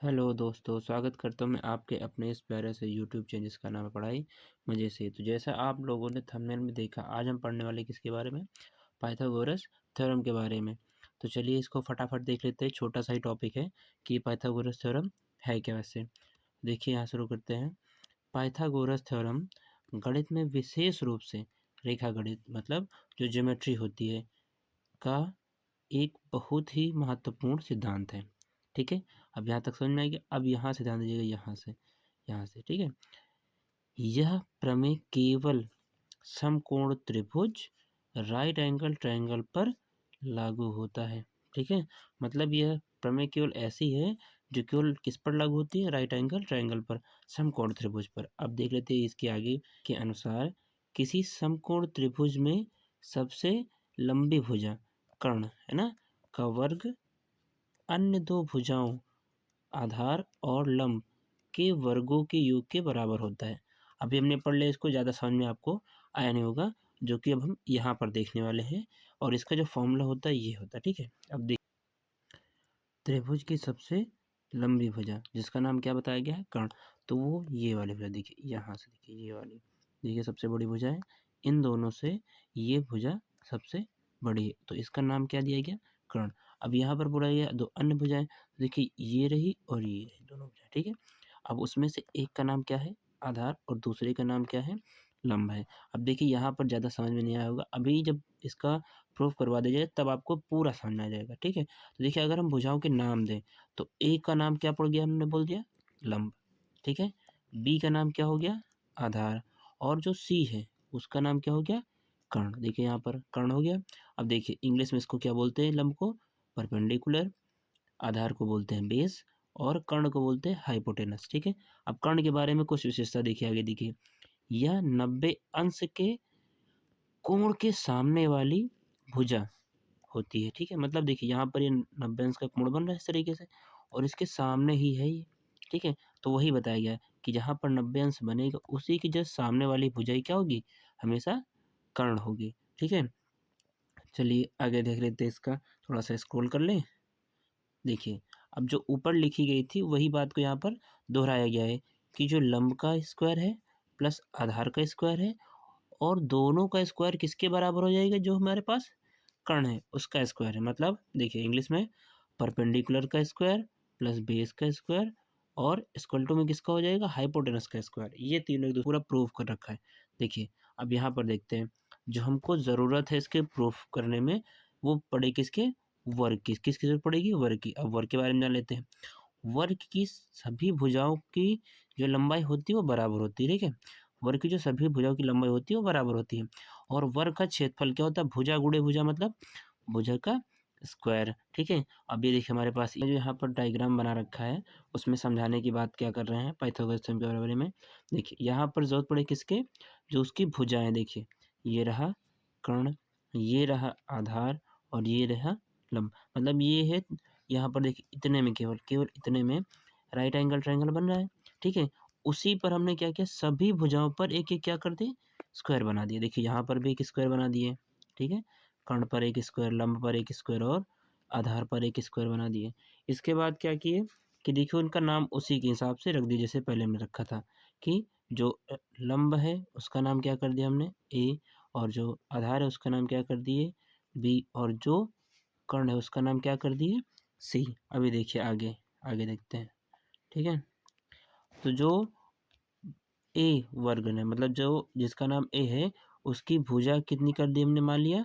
Hello दोस्तों, स्वागत करता हूँ मैं आपके अपने इस प्यारे से यूट्यूब चैनल जिसका नाम है पढ़ाई मज़े से। तो जैसा आप लोगों ने थंबनेल में देखा, आज हम पढ़ने वाले किसके बारे में? पाइथागोरस थ्योरम के बारे में। तो चलिए इसको फटाफट देख लेते हैं। छोटा सा ही टॉपिक है कि पाइथागोरस थ्योरम है क्या वैसे। देखिए यहाँ शुरू करते हैं। पाइथागोरस थ्योरम गणित में विशेष रूप से रेखा गणित मतलब जो ज्योमेट्री होती है का एक बहुत ही महत्वपूर्ण सिद्धांत है। ठीक है, अब यहाँ तक समझ में आएगी। अब यहाँ से ध्यान दीजिएगा, यहाँ से ठीक है। यह प्रमेय केवल समकोण त्रिभुज राइट एंगल ट्रायंगल पर लागू होता है। ठीक है, मतलब यह प्रमेय केवल ऐसी है जो केवल किस पर लागू होती है? राइट एंगल ट्रायंगल पर, समकोण त्रिभुज पर। अब देख लेते हैं इसके आगे के अनुसार, किसी समकोण त्रिभुज में सबसे लंबी भुजा कर्ण है ना का वर्ग अन्य दो भुजाओं आधार और लंब के वर्गों के योग के बराबर होता है। अभी हमने पढ़ लिया, इसको ज़्यादा समझ में आपको आया नहीं होगा, जो कि अब हम यहाँ पर देखने वाले हैं। और इसका जो फॉर्मूला होता है ये होता है। ठीक है, अब देख, त्रिभुज की सबसे लंबी भुजा जिसका नाम क्या बताया गया है? कर्ण। तो वो ये वाली भुजा, देखिए यहाँ से, देखिए ये वाली, देखिए सबसे बड़ी भुजा है। इन दोनों से ये भुजा सबसे बड़ी है, तो इसका नाम क्या दिया गया? कर्ण। अब यहाँ पर बोला गया दो अन्य भुजाएं, तो देखिए ये रही और ये रही दोनों भुजाएं। ठीक है, अब उसमें से एक का नाम क्या है? आधार, और दूसरे का नाम क्या है? लंब है। अब देखिए यहाँ पर ज़्यादा समझ में नहीं आया होगा, अभी जब इसका प्रूफ करवा दिया जाए तब आपको पूरा समझ में आ जाएगा। ठीक है, तो देखिए अगर हम भुजाओं के नाम दें तो ए का नाम क्या पड़ गया? हमने बोल दिया लंब। ठीक है, बी का नाम क्या हो गया? आधार। और जो सी है उसका नाम क्या हो गया? कर्ण। देखिए यहाँ पर कर्ण हो गया। अब देखिए इंग्लिश में इसको क्या बोलते हैं? लंब को परपेंडिकुलर, आधार को बोलते हैं बेस, और कर्ण को बोलते हैं हाइपोटेनस। ठीक है, अब कर्ण के बारे में कुछ विशेषता देखिए आगे। देखिए यह 90 अंश के कोण के सामने वाली भुजा होती है। ठीक है, मतलब देखिए यहाँ पर ये 90 अंश का कोण बन रहा है इस तरीके से, और इसके सामने ही है ये। ठीक है, तो वही बताया गया है कि जहाँ पर 90 अंश बनेगा उसी की जस्ट सामने वाली भुजाई क्या होगी? हमेशा कर्ण होगी। ठीक है, चलिए आगे देख लेते हैं इसका, थोड़ा सा स्क्रॉल कर लें। देखिए अब जो ऊपर लिखी गई थी वही बात को यहाँ पर दोहराया गया है कि जो लंब का स्क्वायर है प्लस आधार का स्क्वायर है, और दोनों का स्क्वायर किसके बराबर हो जाएगा? जो हमारे पास कर्ण है उसका स्क्वायर है। मतलब देखिए इंग्लिश में परपेंडिकुलर का स्क्वायर प्लस बेस का स्क्वायर और इक्वल टू में किसका हो जाएगा? हाइपोटेनस का स्क्वायर। ये तीनों एक दूसरे पूरा प्रूफ कर रखा है। देखिए अब यहाँ पर देखते हैं, जो हमको ज़रूरत है इसके प्रूफ करने में, वो पड़े किसके? वर्ग की। किसकी जरूरत पड़ेगी? वर्ग की। अब वर्ग के बारे में जान लेते हैं। वर्ग की सभी भुजाओं की जो लंबाई होती है वो बराबर होती है। ठीक है, वर्ग की जो सभी भुजाओं की लंबाई होती है वो बराबर होती है। और वर्ग का क्षेत्रफल क्या होता है? भुजा गुणे भुजा, मतलब भुजा का स्क्वायर। ठीक है, अब ये देखिए हमारे पास ये जो यहाँ पर डायग्राम बना रखा है, उसमें समझाने की बात क्या कर रहे हैं पाइथागोरस थ्योरम के बारे में। देखिए यहाँ पर जरूरत पड़े किसके? जो उसकी भुजाएं, देखिए ये रहा कर्ण, ये रहा आधार, और ये रहा लंब। मतलब ये है, यहाँ पर देखिए इतने में, केवल केवल इतने में राइट एंगल ट्रायंगल बन रहा है। ठीक है, उसी पर हमने क्या किया? सभी भुजाओं पर एक एक क्या कर दिए? स्क्वायर बना दिए। देखिए यहाँ पर भी एक स्क्वायर बना दिए। ठीक है, कर्ण पर एक स्क्वायर, लंब पर एक स्क्वायर, और आधार पर एक स्क्वायर बना दिए। इसके बाद क्या किए कि देखिए उनका नाम उसी के हिसाब से रख दिए जैसे पहले हमने रखा था, कि जो लंब है उसका नाम क्या कर दिया हमने? ए, और जो आधार है उसका नाम क्या कर दिए? बी, और जो कर्ण है उसका नाम क्या कर दिए? सी। अभी देखिए आगे, आगे देखते हैं। ठीक है, तो जो ए वर्ग है, मतलब जो जिसका नाम ए है, उसकी भुजा कितनी कर दी हमने? मान लिया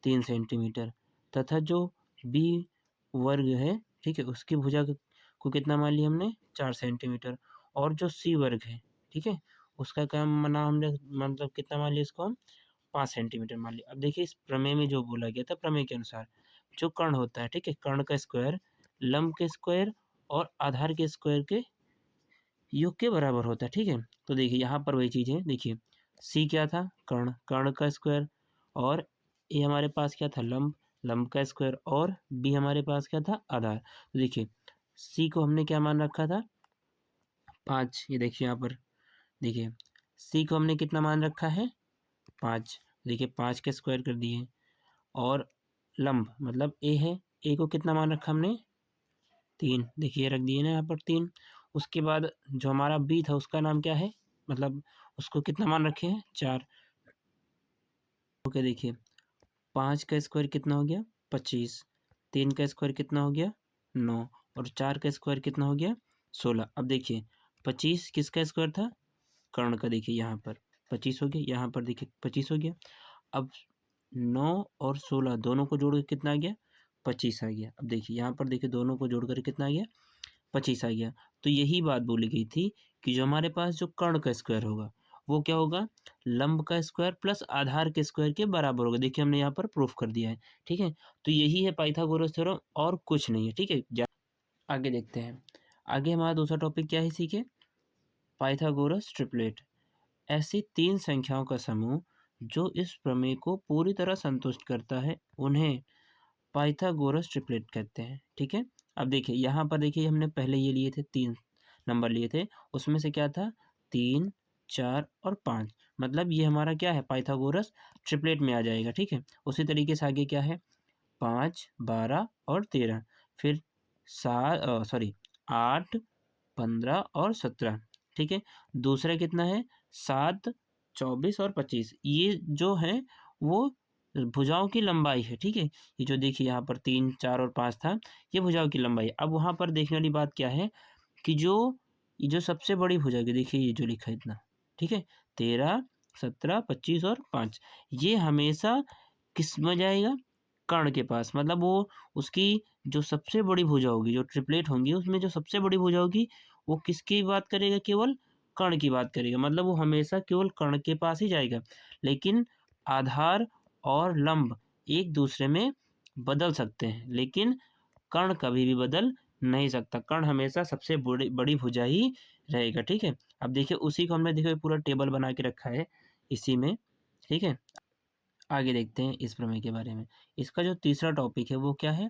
3 सेंटीमीटर। तथा जो बी वर्ग है, ठीक है, उसकी भुजा को कितना मान लिया हमने? 4 सेंटीमीटर। और जो सी वर्ग है, ठीक है, उसका क्या माना हमने? मतलब कितना मान लिया इसको हम? 5 सेंटीमीटर मान लिया। अब देखिए इस प्रमेय में जो बोला गया था, प्रमेय के अनुसार जो कर्ण होता है, ठीक है, कर्ण का स्क्वायर लंब के स्क्वायर और आधार के स्क्वायर के योग के बराबर होता है। ठीक है, तो देखिए यहाँ पर वही चीज़ है। देखिए सी क्या था? कर्ण, कर्ण का स्क्वायर, और ए हमारे पास क्या था? लंब, लंब का स्क्वायर, और बी हमारे पास क्या था? आधार। तो देखिए सी को हमने क्या मान रखा था? 5। ये देखिए यहाँ पर, देखिए सी को हमने कितना मान रखा है? 5। देखिए 5 के स्क्वायर कर दिए। और लंब मतलब ए है, ए को कितना मान रखा हमने? 3 देखिए रख दिए ना यहाँ पर 3। उसके बाद जो हमारा b था उसका नाम क्या है, मतलब उसको कितना मान रखे हैं 4। ओके देखिए 5 का स्क्वायर कितना हो गया 25, 3 का स्क्वायर कितना हो गया 9 और 4 का स्क्वायर कितना हो गया 16। अब देखिए 25 किसका स्क्वायर था, कर्ण का। देखिए यहाँ पर 25 हो गया, यहाँ पर देखिए 25 हो गया। अब 9 और 16 दोनों को जोड़ के कितना आ गया 25 आ गया। अब देखिए यहाँ पर देखिए दोनों को जोड़ कर कितना आ गया 25 आ गया। तो यही बात बोली गई थी कि जो हमारे पास जो कर्ण का स्क्वायर होगा वो क्या होगा, लंब का स्क्वायर प्लस आधार के स्क्वायर के बराबर होगा। देखिए हमने यहाँ पर प्रूफ कर दिया है, ठीक है। तो यही है पाइथागोरस थ्योरम और कुछ नहीं है, ठीक है। आगे देखते हैं, आगे हमारा दूसरा टॉपिक क्या है, सीखे पाइथागोरस ट्रिपलेट। ऐसी 3 संख्याओं का समूह जो इस प्रमेय को पूरी तरह संतुष्ट करता है उन्हें पाइथागोरस ट्रिपलेट कहते हैं, ठीक है। अब देखिए यहाँ पर देखिए हमने पहले ये लिए थे 3 नंबर लिए थे, उसमें से क्या था 3, 4 और 5, मतलब ये हमारा क्या है पाइथागोरस ट्रिपलेट में आ जाएगा, ठीक है। उसी तरीके से आगे क्या है 5, 12 और 13, फिर 8, 15 और 17, ठीक है। दूसरा कितना है 7, 24 और 25, ये जो है वो भुजाओं की लंबाई है, ठीक है। ये जो देखिए यहाँ पर 3, 4 और 5 था, ये भुजाओं की लंबाई। अब वहाँ पर देखने वाली बात क्या है कि ये जो सबसे बड़ी भुजा की, देखिए ये जो लिखा है इतना, ठीक है, 13, 17, 25 और 5, ये हमेशा किस में जाएगा, कर्ण के पास। मतलब वो उसकी जो सबसे बड़ी भुजा होगी, जो ट्रिपलेट होंगी उसमें जो सबसे बड़ी भुजा होगी वो किसकी बात करेगा, केवल कर्ण की बात करेगा। मतलब वो हमेशा केवल कर्ण के पास ही जाएगा। लेकिन आधार और लंब एक दूसरे में बदल सकते हैं, लेकिन कर्ण कभी भी बदल नहीं सकता। कर्ण हमेशा सबसे बड़ी बड़ी भुजा ही रहेगा, ठीक है। अब देखिए उसी को हमने देखिए पूरा टेबल बना के रखा है इसी में, ठीक है। आगे देखते हैं इस प्रमेय के बारे में। इसका जो तीसरा टॉपिक है वो क्या है,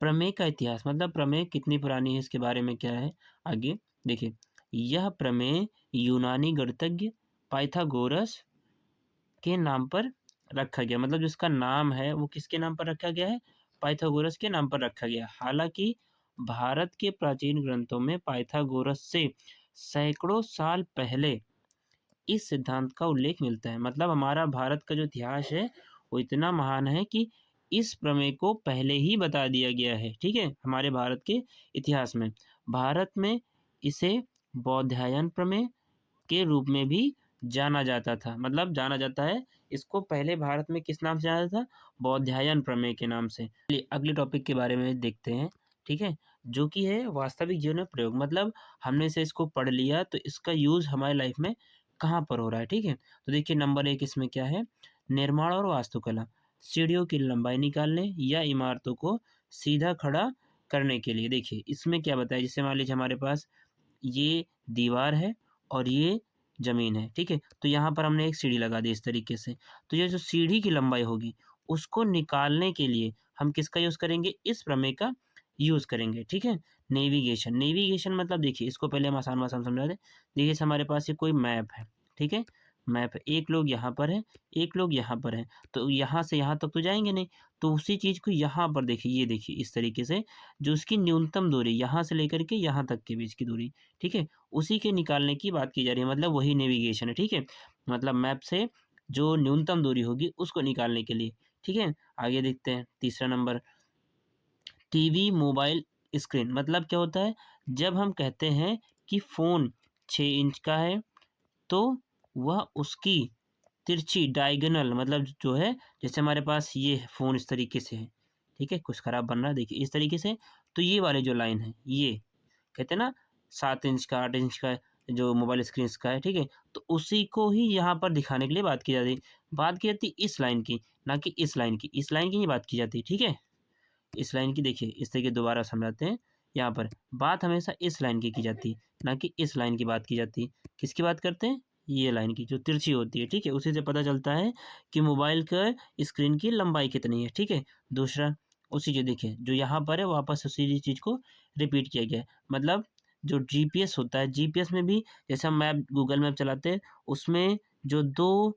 प्रमेय का इतिहास। मतलब प्रमेय कितनी पुरानी है इसके बारे में क्या है। आगे देखिए यह प्रमेय यूनानी गणितज्ञ पाइथागोरस के नाम पर रखा गया। मतलब जिसका नाम है वो किसके नाम पर रखा गया है, पाइथागोरस के नाम पर रखा गया। हालांकि भारत के प्राचीन ग्रंथों में पाइथागोरस से सैकड़ों साल पहले इस सिद्धांत का उल्लेख मिलता है। मतलब हमारा भारत का जो इतिहास है वो इतना महान है कि इस प्रमेय को पहले ही बता दिया गया है, ठीक है। हमारे भारत के इतिहास में भारत में इसे बौधायन प्रमेय के रूप में भी जाना जाता था। मतलब जाना जाता है इसको पहले भारत में किस नाम से जाना जाता था, बौधायन प्रमेय के नाम से। चलिए अगले टॉपिक के बारे में देखते हैं, ठीक है, जो कि है वास्तविक जीवन में प्रयोग। मतलब हमने से इसको पढ़ लिया तो इसका यूज़ हमारी लाइफ में कहाँ पर हो रहा है, ठीक है। तो देखिए नंबर 1 इसमें क्या है, निर्माण और वास्तुकला, सीढ़ियों की लंबाई निकालने या इमारतों को सीधा खड़ा करने के लिए। देखिए इसमें क्या बताया, जैसे मान लीजिए हमारे पास ये दीवार है और ये ज़मीन है, ठीक है। तो यहाँ पर हमने एक सीढ़ी लगा दी इस तरीके से। तो ये जो सीढ़ी की लंबाई होगी उसको निकालने के लिए हम किसका यूज़ करेंगे, इस प्रमेय का यूज़ करेंगे, ठीक है। नेविगेशन, नेविगेशन मतलब देखिए इसको पहले हम आसान भाषा में समझा दें। देखिए जैसे हमारे पास ये कोई मैप है, ठीक है, मैप है, एक लोग यहाँ पर है, एक लोग यहाँ पर है, तो यहाँ से यहाँ तक तो जाएँगे नहीं। तो उसी चीज़ को यहाँ पर देखिए, ये देखिए इस तरीके से जो उसकी न्यूनतम दूरी यहाँ से लेकर के यहाँ तक के बीच की दूरी, ठीक है, उसी के निकालने की बात की जा रही है। मतलब वही नेविगेशन है, ठीक है। मतलब मैप से जो न्यूनतम दूरी होगी उसको निकालने के लिए, ठीक है। आगे देखते हैं तीसरा नंबर, टीवी मोबाइल स्क्रीन। मतलब क्या होता है, जब हम कहते हैं कि फ़ोन 6 इंच का है तो वह उसकी तिरछी डायगोनल, मतलब जो है जैसे हमारे पास ये फ़ोन इस तरीके से है, ठीक है, कुछ ख़राब बन रहा है देखिए इस तरीके से। तो ये वाले जो लाइन है ये कहते हैं ना 7 इंच का 8 इंच का जो मोबाइल स्क्रीन का है, ठीक है। तो उसी को ही यहाँ पर दिखाने के लिए बात की जाती है। बात की जाती है इस लाइन की, ना कि इस लाइन की। इस लाइन की ही बात की जाती है, ठीक है। इस लाइन की देखिए इस तरीके दोबारा समझाते हैं। यहाँ पर बात हमेशा इस लाइन की जाती है, ना कि इस लाइन की बात की जाती है। किसकी बात करते हैं, ये लाइन की जो तिरछी होती है, ठीक है। उसी से पता चलता है कि मोबाइल का स्क्रीन की लंबाई कितनी है, ठीक है। दूसरा उसी जो देखिए जो यहाँ पर है वापस उसी चीज़ को रिपीट किया गया है। मतलब जो जीपीएस होता है, जीपीएस में भी जैसे हम मैप गूगल मैप चलाते हैं उसमें जो 2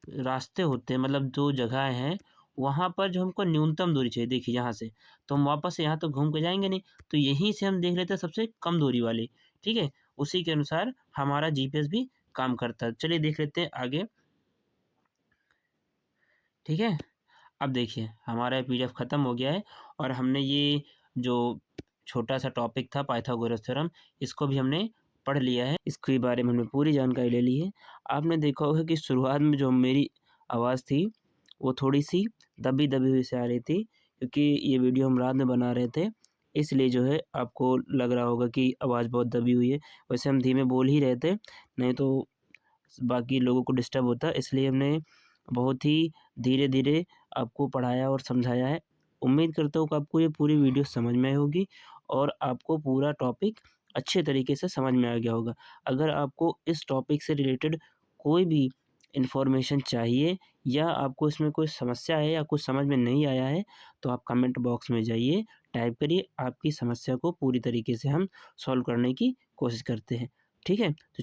रास्ते होते हैं, मतलब 2 जगहें हैं, वहाँ पर जो हमको न्यूनतम दूरी चाहिए, देखिए यहाँ से, तो हम वापस से यहाँ तो घूम के जाएँगे नहीं, तो यहीं से हम देख लेते हैं सबसे कम दूरी वाली, ठीक है? उसी के अनुसार हमारा जीपीएस भी काम करता है। चलिए देख लेते हैं आगे, ठीक है? अब देखिए हमारा पीडीएफ ख़त्म हो गया है और हमने ये जो छोटा-सा टॉपिक था पाइथागोरस थ्योरम, इसको भी हमने पढ़ लिया है। इसके बारे में हमने पूरी जानकारी ले ली है। आपने देखा होगा कि शुरुआत में जो मेरी आवाज़ थी, वो थोड़ी-सी दबी-दबी हुई सी आ रही थी, क्योंकि ये वीडियो हम रात में बना रहे थे, इसलिए जो है आपको लग रहा होगा कि आवाज़ बहुत दबी हुई है। वैसे हम धीमे बोल ही रहे थे, नहीं तो बाकी लोगों को डिस्टर्ब होता, इसलिए हमने बहुत ही धीरे-धीरे आपको पढ़ाया और समझाया है। उम्मीद करता हूँ कि आपको ये पूरी वीडियो समझ में आई होगी और आपको पूरा टॉपिक अच्छे तरीके से समझ में आ गया होगा। अगर आपको इस टॉपिक से रिलेटेड कोई भी इन्फॉर्मेशन चाहिए या आपको इसमें कोई समस्या है या कुछ समझ में नहीं आया है, तो आप कमेंट बॉक्स में जाइए, टाइप करिए, आपकी समस्या को पूरी तरीके से हम सॉल्व करने की कोशिश करते हैं। ठीक है? तो